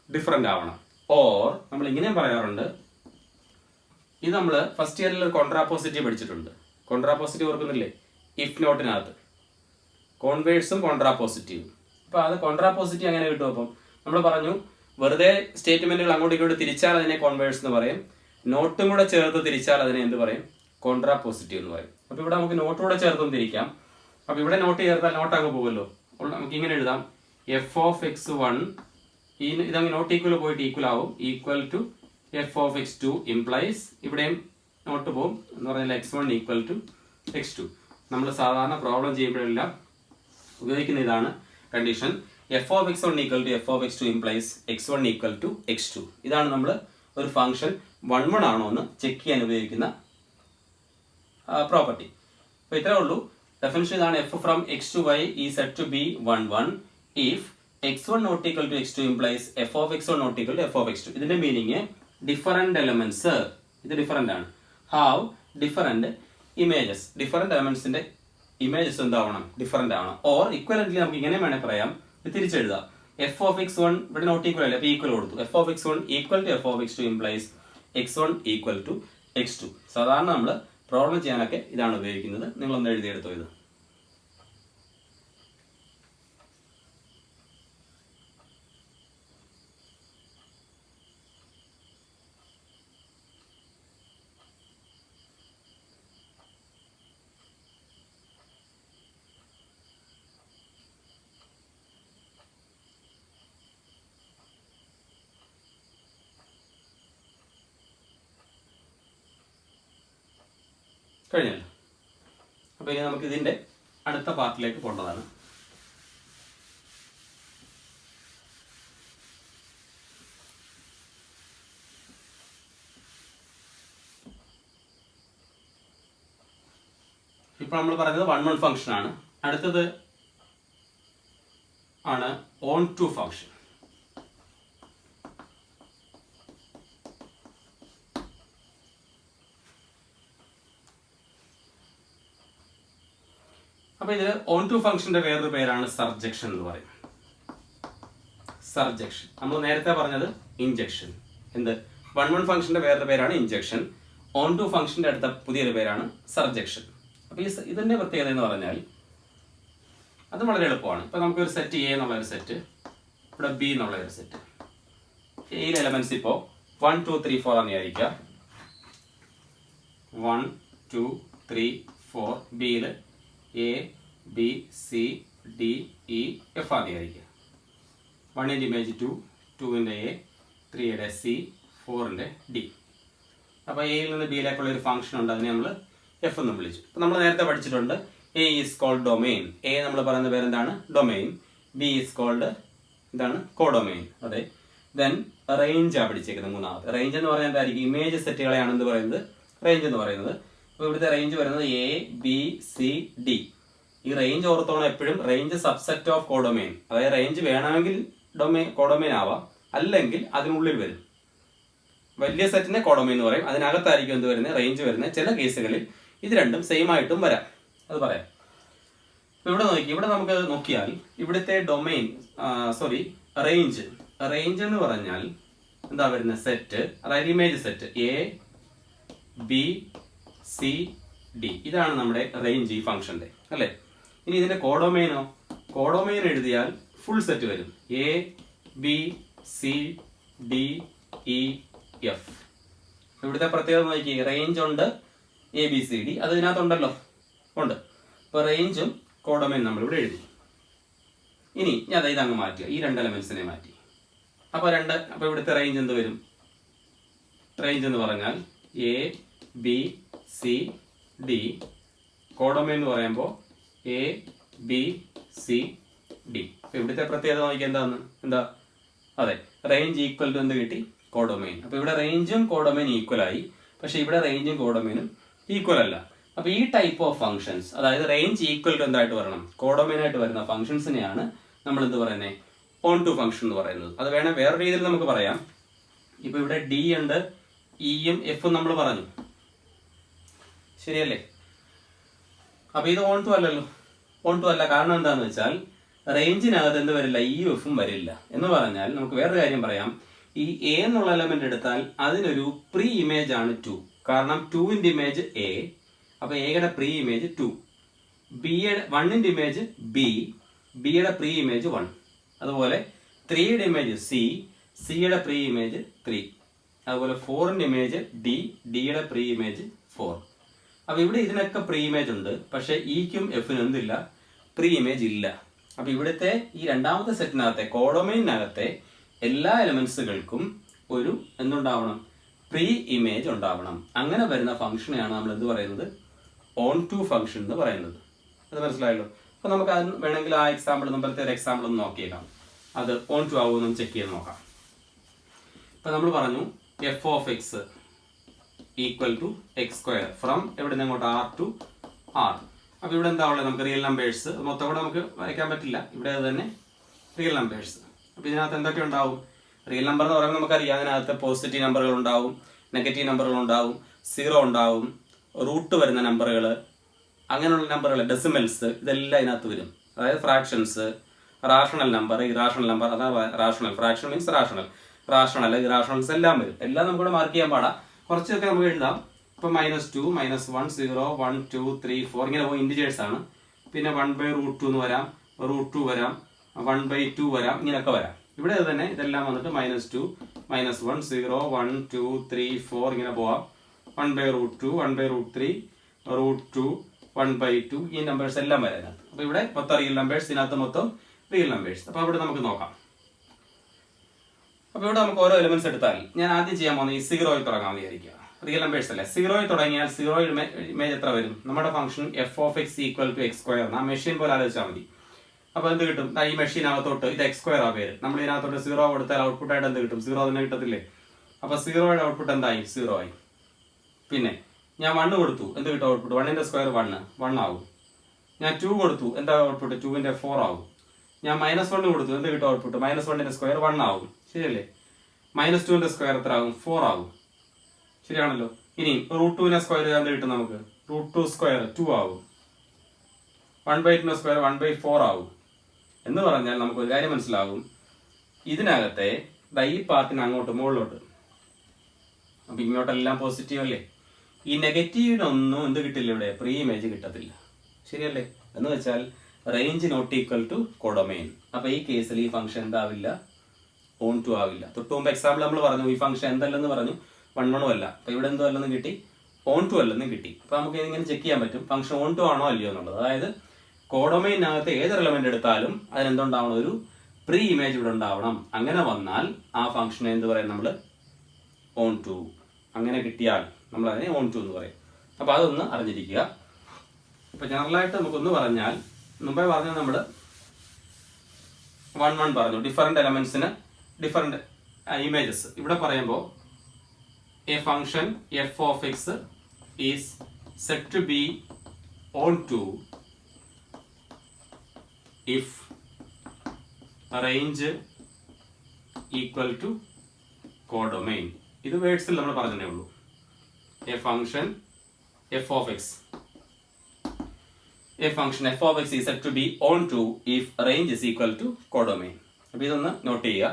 ഡിഫറെന്റ് ആവണം. ഓർ നമ്മൾ ഇങ്ങനെയും പറയാറുണ്ട്, ഇത് നമ്മൾ ഫസ്റ്റ് ഇയറിൽ ഒരു കോൺട്രാപോസിറ്റീവ് പഠിച്ചിട്ടുണ്ട്. കോൺട്രാപോസിറ്റീവ് ഓർക്കുന്നില്ലേ? ഇഫ് നോട്ടിനകത്ത് കോൺവേഴ്സും കോൺട്രാപോസിറ്റീവും. അപ്പൊ അത് കോൺട്രാപോസിറ്റീവ് അങ്ങനെ കിട്ടും. അപ്പം നമ്മൾ പറഞ്ഞു, വെറുതെ സ്റ്റേറ്റ്മെന്റുകൾ അങ്ങോട്ടും ഇങ്ങോട്ട് തിരിച്ചാൽ അതിനെ കോൺവേഴ്സ് എന്ന് പറയും, നോട്ടും കൂടെ ചേർത്ത് തിരിച്ചാൽ അതിനെ എന്ത് പറയും? കോൺട്രാപോസിറ്റീവ് എന്ന് പറയും. അപ്പൊ ഇവിടെ നമുക്ക് നോട്ടും കൂടെ ചേർത്തും തിരിക്കാം. അപ്പൊ ഇവിടെ നോട്ട് ചേർത്താൽ നോട്ട് അങ്ങ് പോകുമല്ലോ. നമുക്ക് ഇങ്ങനെ എഴുതാം, എഫ് ഓഫ് x1 ഇതങ്ങ് നോട്ട് ഈക്വൽ പോയിട്ട് ഈക്വൽ ആവും, equal to f of x2 implies ഇവിടെയും നോട്ട് പോകും എന്ന് പറഞ്ഞാൽ x1 ഈക്വൽ ടു x2. നമ്മൾ സാധാരണ പ്രോബ്ലം ചെയ്യുമ്പോഴെല്ലാം ഉപയോഗിക്കുന്ന ഇതാണ് condition. F of x1 equal to f of x2 implies x1 equal to x2. ഇതാണ് നമ്മൾ ഒരു ഫംഗ്ഷൻ 1 1 ആണോ എന്ന് ചെക്ക് ചെയ്യാൻ ഉപയോഗിക്കുന്ന പ്രോപ്പർട്ടി. അപ്പോൾ ഇത്രേ ഉള്ളൂ. ഡെഫിനിഷൻ ഇതാണ്, f from X to y ഈ set to be 1 1 if x1 not equal to x2 implies f of x1 not equal to f of x2. ഇതിന്റെ മീനിങ് ഡിഫറെന്റ് എലമെന്റ്സ്, ഇത് ഡിഫറെന്റ് ആണ്, ഹാവ് ഡിഫറെന്റ് ഇമേജസ്. ഡിഫറെന്റ് എലമെന്റ്സിന്റെ images എന്താവണം? Different ആവണം. Or equivalently നമുക്ക് ഇങ്ങനെ വേണേൽ പറയാം, തിരിച്ചെഴുതാം, എഫ് ഓഫ് x1 ഇവിടെ നോട്ട് ഈക്വൽ അല്ലേ, അപ്പൊ ഈക്വൽ കൊടുത്തു, f of x1 equal to f of x2 implies x1 equal to x2. സാധാരണ നമ്മൾ പ്രോബ്ലം ചെയ്യാനൊക്കെ ഇതാണ് ഉപയോഗിക്കുന്നത്. നിങ്ങളൊന്ന് എഴുതിയെടുത്തോ ഇത്. കഴിഞ്ഞല്ലോ. അപ്പോൾ ഇനി നമുക്ക് ഇതിന്റെ അടുത്ത പാർട്ടിലേക്ക് പോകേണ്ടതാണ്. ഇപ്പോൾ നമ്മൾ പറഞ്ഞത് 1 1 ഫംഗ്ഷൻ ആണ്. അടുത്തത് ആണ് ഓൺ ടു ഫംഗ്ഷൻ. അപ്പൊ ഇത് ഓൺ ടു ഫംഗ്ഷന്റെ വേറൊരു പേരാണ് സർജക്ഷൻ എന്ന് പറയും. സർജക്ഷൻ നമ്മൾ നേരത്തെ പറഞ്ഞത് ഇൻജെക്ഷൻ. എന്ത്? 1 1 ഫംഗ്ഷന്റെ വേറൊരു പേരാണ് ഇൻജെക്ഷൻ. ഓൺ ടു ഫംഗ്ഷന്റെ അടുത്ത പുതിയൊരു പേരാണ് സർജക്ഷൻ. അപ്പൊ ഇതിന്റെ പ്രത്യേകത എന്ന് പറഞ്ഞാൽ അത് വളരെ എളുപ്പമാണ്. ഇപ്പൊ നമുക്കൊരു സെറ്റ് എ എന്നുള്ള ഒരു സെറ്റ്, ഇവിടെ ബി എന്നുള്ള ഒരു സെറ്റ്. എയിലെ എലമെന്റ്സ് ഇപ്പോ 1 2 3 4 എന്ന് വിചാരിക്കുക. 1 2 3 4. ബിയില് A B C D E F ആദ്യം വിചാരിക്കുക. 1ന്റെ ഇമേജ് 2, 2ന്റെ എ, 3യുടെ സി, 4ന്റെ ഡി. അപ്പോൾ എയിൽ നിന്ന് ബിയിലേക്കുള്ള ഒരു ഫംഗ്ഷൻ ഉണ്ട്, അതിനെ നമ്മൾ എഫ് എന്നും വിളിച്ചു. അപ്പോൾ നമ്മൾ നേരത്തെ പഠിച്ചിട്ടുണ്ട് A is called domain. A നമ്മൾ പറയുന്ന പേരെന്താണ്? ഡൊമെയിൻ. ബി ഈസ് കോൾഡ് എന്താണ്? കോഡൊമെയിൻ. അതെ. ദെൻ റേഞ്ച് ആ പഠിച്ചേക്കുന്നത് മൂന്നാമത്തെ. റേഞ്ച് എന്ന് പറയുന്നത് എന്തായിരിക്കും? ഇമേജ് സെറ്റുകളെയാണ് എന്ത് പറയുന്നത്? റേഞ്ച് എന്ന് പറയുന്നത്. അപ്പോൾ ഇവിടുത്തെ റേഞ്ച് വരുന്നത് എ, ബി, സി, ഡി. ഈ റേഞ്ച് ഓർത്തോണം എപ്പോഴും. Range subset of codomain. അതായത് റേഞ്ച് വേണമെങ്കിൽ കോഡൊമെയിൻ ആവാം, അല്ലെങ്കിൽ അതിനുള്ളിൽ വരും. വലിയ സെറ്റിനെ കോഡൊമെയിൻ എന്ന് പറയും, അതിനകത്തായിരിക്കും എന്ത് വരുന്നത്? റേഞ്ച് വരുന്നത്. ചില കേസുകളിൽ ഇത് രണ്ടും സെയിം ആയിട്ടും വരാം, അത് പറയാം. ഇവിടെ നോക്കി, ഇവിടെ നമുക്ക് നോക്കിയാൽ ഇവിടുത്തെ ഡൊമെയിൻ റേഞ്ച്. റേഞ്ച് എന്ന് പറഞ്ഞാൽ എന്താ വരുന്നത്? സെറ്റ്, അതായത് image set A, B, C, D. ഇതാണ് നമ്മുടെ റേഞ്ച് ഈ ഫംഗ്ഷന്റെ, അല്ലേ? ഇനി ഇതിന്റെ കോഡൊമെയിനോ? കോഡൊമെയിൻ എഴുതിയാൽ ഫുൾ സെറ്റ് വരും. A, B, C, D, E, F. ഇവിടുത്തെ പ്രത്യേകത നോക്കി, റേഞ്ച് ഉണ്ട്, എ, ബി, സി, ഡി, അത് ഇതിനകത്തുണ്ടല്ലോ, ഉണ്ട്. ഇപ്പൊ റേഞ്ചും കോഡൊമെയിൻ നമ്മൾ ഇവിടെ എഴുതി. ഇനി ഞാൻ ഇതങ്ങ് മാറ്റുക, ഈ രണ്ട് എലമെന്റ്സിനെ മാറ്റി. അപ്പൊ ഇവിടുത്തെ റേഞ്ച് എന്ത് വരും? റേഞ്ച് എന്ന് പറഞ്ഞാൽ A, B, C, D. Codomain എന്ന് പറയുമ്പോൾ എ, ബി, സി, ഡി. അപ്പൊ ഇവിടുത്തെ പ്രത്യേകത നോക്കിയാൽ എന്താ? അതെ, റേഞ്ച് ഈക്വൽ ടു എന്ത് കിട്ടി? കോഡൊമെയിൻ. അപ്പൊ ഇവിടെ റേഞ്ചും കോഡൊമെയിൻ ഈക്വൽ ആയി, പക്ഷെ ഇവിടെ റേഞ്ചും കോഡൊമെയിനും ഈക്വൽ അല്ല. അപ്പൊ ഈ ടൈപ്പ് ഓഫ് ഫംഗ്ഷൻസ്, അതായത് റേഞ്ച് ഈക്വൽ ടു എന്തായിട്ട് വരണം? കോഡൊമെയിൻ ആയിട്ട് വരുന്ന ഫംഗ്ഷൻസിനെയാണ് നമ്മൾ എന്ത് പറയുന്നത്? ഓൺ ടു ഫംഗ്ഷൻ എന്ന് പറയുന്നത്. അത് വേണം വേറെ രീതിയിൽ നമുക്ക് പറയാം. ഇപ്പൊ ഇവിടെ ഡി ഉണ്ട്, ഇയും എഫും നമ്മൾ പറഞ്ഞു, ശരിയല്ലേ? അപ്പൊ ഇത് ഓൺ ടു അല്ലല്ലോ. ഓൺ ടു അല്ല. കാരണം എന്താന്ന് വെച്ചാൽ റേഞ്ചിനകത്ത് എന്ത് വരില്ല? ഇയും എഫും വരില്ല. എന്ന് പറഞ്ഞാൽ നമുക്ക് വേറൊരു കാര്യം പറയാം. ഈ എ എന്നുള്ള എലമെന്റ് എടുത്താൽ അതിനൊരു പ്രീ ഇമേജ് ആണ് 2. കാരണം 2ന്റെ ഇമേജ് എ, അപ്പൊ എയുടെ പ്രീ ഇമേജ് 2. ബിയുടെ 1ന്റെ ഇമേജ് ബി, ബിയുടെ പ്രീ ഇമേജ് 1. അതുപോലെ 3യുടെ ഇമേജ് സി, സിയുടെ പ്രീ ഇമേജ് 3. അതുപോലെ 4ന്റെ ഇമേജ് ഡി, ഡിയുടെ പ്രീ ഇമേജ് 4. അപ്പൊ ഇവിടെ ഇതിനൊക്കെ പ്രീ ഇമേജ് ഉണ്ട്, പക്ഷെ ഇക്കും എഫിനും എന്തില്ല? പ്രീ ഇമേജ് ഇല്ല. അപ്പൊ ഇവിടുത്തെ ഈ രണ്ടാമത്തെ സെറ്റിനകത്തെ കോഡൊമെയിനകത്തെ എല്ലാ എലമെന്റ്സുകൾക്കും ഒരു എന്തുണ്ടാവണം? പ്രീ ഇമേജ് ഉണ്ടാവണം. അങ്ങനെ വരുന്ന ഫംഗ്ഷനെയാണ് നമ്മൾ എന്ത് പറയുന്നത്? ഓൺ ടു ഫംഗ്ഷൻ എന്ന് പറയുന്നത്. അത് മനസ്സിലായല്ലോ? അപ്പൊ നമുക്ക് അത് വേണമെങ്കിൽ ആ എക്സാമ്പിൾ, മുമ്പത്തെ ഒരു എക്സാമ്പിൾ ഒന്ന് നോക്കിയേക്കാം. അത് ഓൺ ടു ആവുമെന്നും ചെക്ക് ചെയ്ത് നോക്കാം. ഇപ്പൊ നമ്മൾ പറഞ്ഞു f of x equal to x square from എവിടെ നിന്ന് അങ്ങോട്ട് ആർ ടു ആർ. അപ്പൊ ഇവിടെ എന്താ ഉള്ളത്? നമുക്ക് റിയൽ നമ്പേഴ്സ് മൊത്തം കൂടെ നമുക്ക് വരയ്ക്കാൻ പറ്റില്ല, ഇവിടെ തന്നെ റിയൽ നമ്പേഴ്സ്. അപ്പൊ ഇതിനകത്ത് എന്തൊക്കെ ഉണ്ടാവും? റിയൽ നമ്പർ എന്ന് പറയുമ്പോൾ നമുക്കറിയാം, അതിനകത്ത് പോസിറ്റീവ് നമ്പറുകൾ ഉണ്ടാവും, നെഗറ്റീവ് നമ്പറുകൾ ഉണ്ടാവും, സീറോ ഉണ്ടാവും, റൂട്ട് വരുന്ന നമ്പറുകൾ, അങ്ങനെയുള്ള നമ്പറുകൾ, ഡെസിമൽസ്, ഇതെല്ലാം ഇതിനകത്ത് വരും. അതായത് fractions, rational number, irrational number, അതാ rational. Fraction means rational, rational, irrationals എല്ലാം വരും. എല്ലാം നമുക്കിവിടെ മാർക്ക് ചെയ്യാൻ പാടാം. കുറച്ചൊക്കെ നമുക്ക് എഴുതാം. ഇപ്പൊ -2, -1, 0, 1, 2, 3, 4 ഇങ്ങനെ പോയി ഇൻഡിജേഴ്സ് ആണ്. പിന്നെ 1/√2 എന്ന് വരാം, √2 വരാം, 1/2 വരാം, ഇങ്ങനെയൊക്കെ വരാം. ഇവിടെ തന്നെ ഇതെല്ലാം വന്നിട്ട് -2, -1, 0, 1, 2, 3, 4 ഇങ്ങനെ പോവാം. 1/√2, 1/√3, √2, 1/2 ഈ നമ്പേഴ്സ് എല്ലാം വരാം. അപ്പൊ ഇവിടെ മൊത്തം റിയൽ നമ്പേഴ്സ്, ഇതിനകത്ത് മൊത്തം റിയൽ നമ്പേഴ്സ്. അപ്പൊ ഇവിടെ നമുക്ക് നോക്കാം. അപ്പൊ ഇവിടെ നമുക്ക് ഓരോ എലിമെന്റ്സ് എടുത്താൽ ഞാൻ ആദ്യം ചെയ്യാൻ പോകുന്നത് ഈ 0യിൽ തുടങ്ങാൻ വിചാരിക്കുക. റിയൽ നമ്പേഴ്സ് അല്ലേ? 0യിൽ തുടങ്ങിയാൽ 0 ഇമേജ് എത്ര വരും? നമ്മുടെ function f of x equal to x square. ആ മെഷീൻ പോലെ ആലോചിച്ചാൽ മതി. അപ്പൊ എന്ത് കിട്ടും? ഈ മെഷീനകത്തോട്ട് ഇത് എക്സ് സ്ക്വയർ ആ പേര്. നമ്മൾ ഇതിനകത്തോട്ട് 0 കൊടുത്താൽ ഔട്ട്പുട്ട് ആയിട്ട് എന്ത് കിട്ടും? 0 തന്നെ കിട്ടത്തില്ലേ? അപ്പൊ 0യുടെ ഔട്ട്പുട്ട് എന്തായി? 0 ആയി. പിന്നെ ഞാൻ 1 കൊടുത്തു, എന്ത് കിട്ടും ഔട്ട്പുട്ട്? 1ന്റെ സ്ക്വയർ 1 ആവും. ഞാൻ 2 കൊടുത്തു, എന്താ ഔട്ട്പുട്ട്? 2ന്റെ 4 ആവും. ഞാൻ -1 കൊടുത്തു, എന്ത് കിട്ടും ഔട്ട്പുട്ട്? -1ന്റെ സ്ക്വയർ 1 ആവും. ശരിയല്ലേ? -2ന്റെ സ്ക്വയർ എത്ര ആവും? 4 ആവും. ശരിയാണല്ലോ? ഇനി √2ന്റെ സ്ക്വയർ എന്ത് കിട്ടും നമുക്ക്? √2 സ്ക്വയർ 2 ആവും. 1/2ന്റെ സ്ക്വയർ 1/4 ആവും. എന്ന് പറഞ്ഞാൽ നമുക്ക് ഒരു കാര്യം മനസ്സിലാവും, ഇതിനകത്തെ ഈ പാർട്ടിന് അങ്ങോട്ട് മുകളിലോട്ട്, അപ്പൊ ഇങ്ങോട്ടെല്ലാം പോസിറ്റീവ് അല്ലേ? ഈ നെഗറ്റീവിനൊന്നും എന്ത് കിട്ടില്ല, ഇവിടെ പ്രീ ഇമേജ് കിട്ടത്തില്ല. ശരിയല്ലേ? എന്ന് വെച്ചാൽ range not equal to codomain. അപ്പൊ ഈ കേസിൽ ഈ ഫംഗ്ഷൻ എന്താവില്ല? ഓൺ ടു ആവില്ല. തൊട്ട് മുമ്പ് എക്സാമ്പിൾ നമ്മൾ പറഞ്ഞു ഈ ഫംഗ്ഷൻ എന്തല്ലെന്ന് പറഞ്ഞു, 1 1 അല്ല. അപ്പൊ ഇവിടെ എന്തോ അല്ലെന്ന് കിട്ടി, ഓൺ ടു അല്ലെന്നും കിട്ടി. അപ്പൊ നമുക്ക് ഇതിങ്ങനെ ചെക്ക് ചെയ്യാൻ പറ്റും ഫംഗ്ഷൻ ഓൺ ടു ആണോ അല്ലയോ എന്നുള്ളത്. അതായത് കോഡൊമെയിനകത്ത് ഏതൊരു എലമെന്റ് എടുത്താലും അതിനെന്തുണ്ടാവണം? ഒരു പ്രീ ഇമേജ് ഇവിടെ ഉണ്ടാവണം. അങ്ങനെ വന്നാൽ ആ ഫംഗ്ഷനെ എന്ത് പറയും നമ്മൾ? Onto. അങ്ങനെ കിട്ടിയാൽ നമ്മൾ അതിനെ ഓൺ ടു എന്ന് പറയും. അപ്പോൾ അതൊന്ന് അറിഞ്ഞിരിക്കുക. ഇപ്പോൾ ജനറലായിട്ട് നമുക്കൊന്ന് പറഞ്ഞാൽ, മുമ്പേ പറഞ്ഞത് നമ്മൾ 1 പറഞ്ഞു, ഡിഫറെൻ്റ് എലമെൻസിന് ഡിഫറെൻ്റ് ഇമേജസ്. ഇവിടെ പറയുമ്പോൾ A function f of x is set to be onto if range equal to codomain. ഇത് വേർഡ്സിൽ നമ്മൾ പറഞ്ഞതേ ഉള്ളൂ. A function f of X is set to be on to if range is equal to codomain. അപ്പോൾ ഇതൊന്ന് not ചെയ്യുക.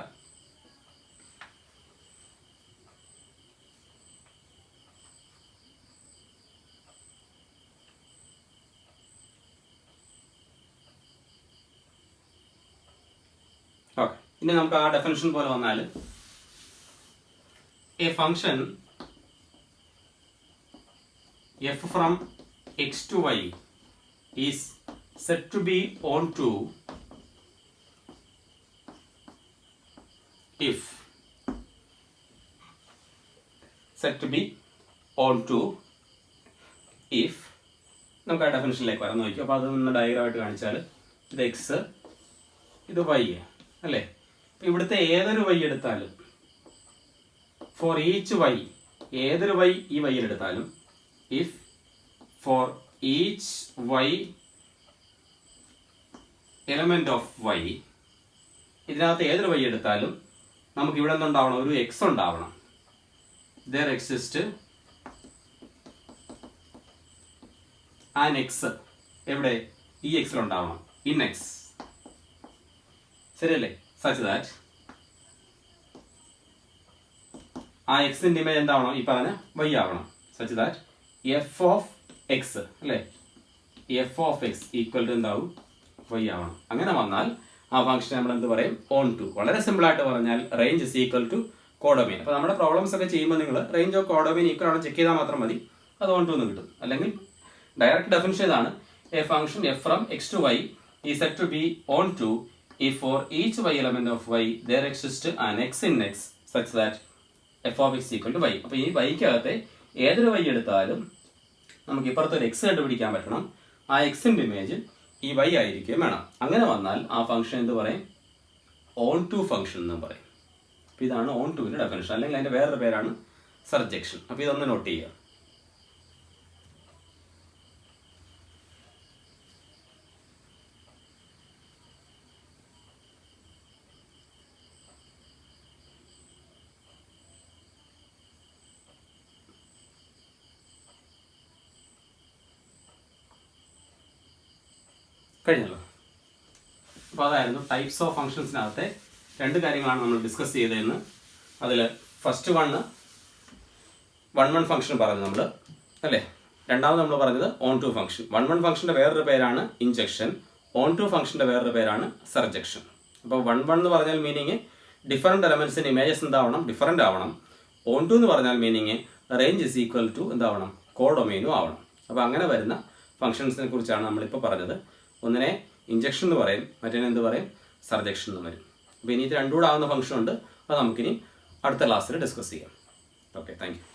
Okay, ഇനി നമുക്ക് ആ ഡെഫിനിഷൻ പോലെ വന്നാൽ, A function f from X to Y is set to be onto if നമുക്ക് ആ ഡെഫിനിഷനിലേക്ക് വരാൻ നോക്കി. അപ്പോൾ അതൊന്ന് ഡയഗ്രാമായിട്ട് കാണിച്ചാൽ, ഇത് എക്സ്, ഇത് വൈ അല്ലേ. ഇവിടുത്തെ ഏതൊരു വൈ എടുത്താലും, ഫോർ ഈച്ച് വൈ, ഏതൊരു വൈ ഈ വൈയിൽ എടുത്താലും, if for each y element of Y, ഇതിനകത്ത് ഏതൊരു വൈ എടുത്താലും നമുക്ക് ഇവിടെ എന്തുണ്ടാവണം? ഒരു എക്സ് ഉണ്ടാവണം. there exist an എക്സ് എവിടെ? ഈ എക്സിൽ ഉണ്ടാവണം, ഇൻ എക്സ്. ശരിയല്ലേ? സച്ച് ദാറ്റ് ആ എക്സിന്റെ ഇമേജ് എന്താവണം? ഈ പറഞ്ഞ വൈ ആവണം. Such that f of x അല്ലേ, f of x equal to എന്താവും? വൈ ആവണം. അങ്ങനെ വന്നാൽ ആ ഫംഗ്ഷൻ നമ്മൾ എന്ത് പറയും? On to. വളരെ സിമ്പിൾ ആയിട്ട് പറഞ്ഞാൽ range is equal to codomain. അപ്പോൾ നമ്മുടെ പ്രോബ്ലംസ് ഒക്കെ ചെയ്യുമ്പോൾ നിങ്ങൾ റേഞ്ച് ഓഫ് കോഡോമൈൻ ഈക്വൽ ആണ് ചെക്ക് ചെയ്താൽ മാത്രം മതി, അത് ഓൺ ടു എന്ന് കിട്ടും. അല്ലെങ്കിൽ ഡയറക്റ്റ് ഡെഫിനിഷൻ ഇതാണ്: A function f from X to Y is set to be onto if for each y element of y there exists an x in x such that f of x equal to y. അപ്പോൾ ഈ വൈക്കകത്തെ ഏതൊരു y എടുത്താലും നമുക്ക് ഇപ്പുറത്തൊരു x കണ്ടുപിടിക്കാൻ പറ്റണം. ആ എക്സിന്റെ image ഈ y ആയിരിക്കും വേണം. അങ്ങനെ വന്നാൽ ആ ഫംഗ്ഷൻ എന്ത് പറയും? ഓൺ ടു ഫംഗ്ഷൻ എന്ന് പറയും. അപ്പോൾ ഇതാണ് ഓൺ ടുവിന്റെ ഡെഫിനിഷൻ. അല്ലെങ്കിൽ അതിന്റെ വേറൊരു പേരാണ് സർജക്ഷൻ. അപ്പോൾ ഇതൊന്ന് നോട്ട് ചെയ്യുക. കഴിഞ്ഞല്ലോ. അപ്പോൾ അതായിരുന്നു ടൈപ്സ് ഓഫ് ഫംഗ്ഷൻസിനകത്തെ രണ്ട് കാര്യങ്ങളാണ് നമ്മൾ ഡിസ്കസ് ചെയ്തതെന്ന്. അതിൽ ഫസ്റ്റ് വൺ ഫംഗ്ഷൻ പറഞ്ഞു നമ്മൾ അല്ലേ. രണ്ടാമത് നമ്മൾ പറഞ്ഞത് ഓൺ ടു ഫംഗ്ഷൻ. വൺ ഫംഗ്ഷൻ്റെ വേറൊരു പേരാണ് ഇൻജെക്ഷൻ, ഓൺ ടു ഫംഗ്ഷൻ്റെ വേറൊരു പേരാണ് സർജക്ഷൻ. അപ്പോൾ വൺ എന്ന് പറഞ്ഞാൽ മീനിങ് ഡിഫറെൻറ്റ് എലമെൻറ്റ്സിന് ഇമേജസ് എന്താവണം? ഡിഫറെൻ്റ് ആവണം. ഓൺ ടു എന്ന് പറഞ്ഞാൽ meaning range is equal to എന്താവണം? കോഡൊമൈനും ആവണം. അപ്പോൾ അങ്ങനെ വരുന്ന ഫംഗ്ഷൻസിനെ കുറിച്ചാണ് നമ്മളിപ്പോൾ പറഞ്ഞത്. ഒന്നിനെ ഇഞ്ചക്ഷൻ എന്ന് പറയും, മറ്റേനെ എന്ത് പറയും? സർജക്ഷൻ എന്ന് പറയും. അപ്പോൾ ഇനി ഇത് രണ്ടുകൂടെ ആവുന്ന ഫംഗ്ഷൻ ഉണ്ട്, അത് നമുക്കിനി അടുത്ത ക്ലാസ്സിൽ ഡിസ്കസ് ചെയ്യാം. Okay, thank you.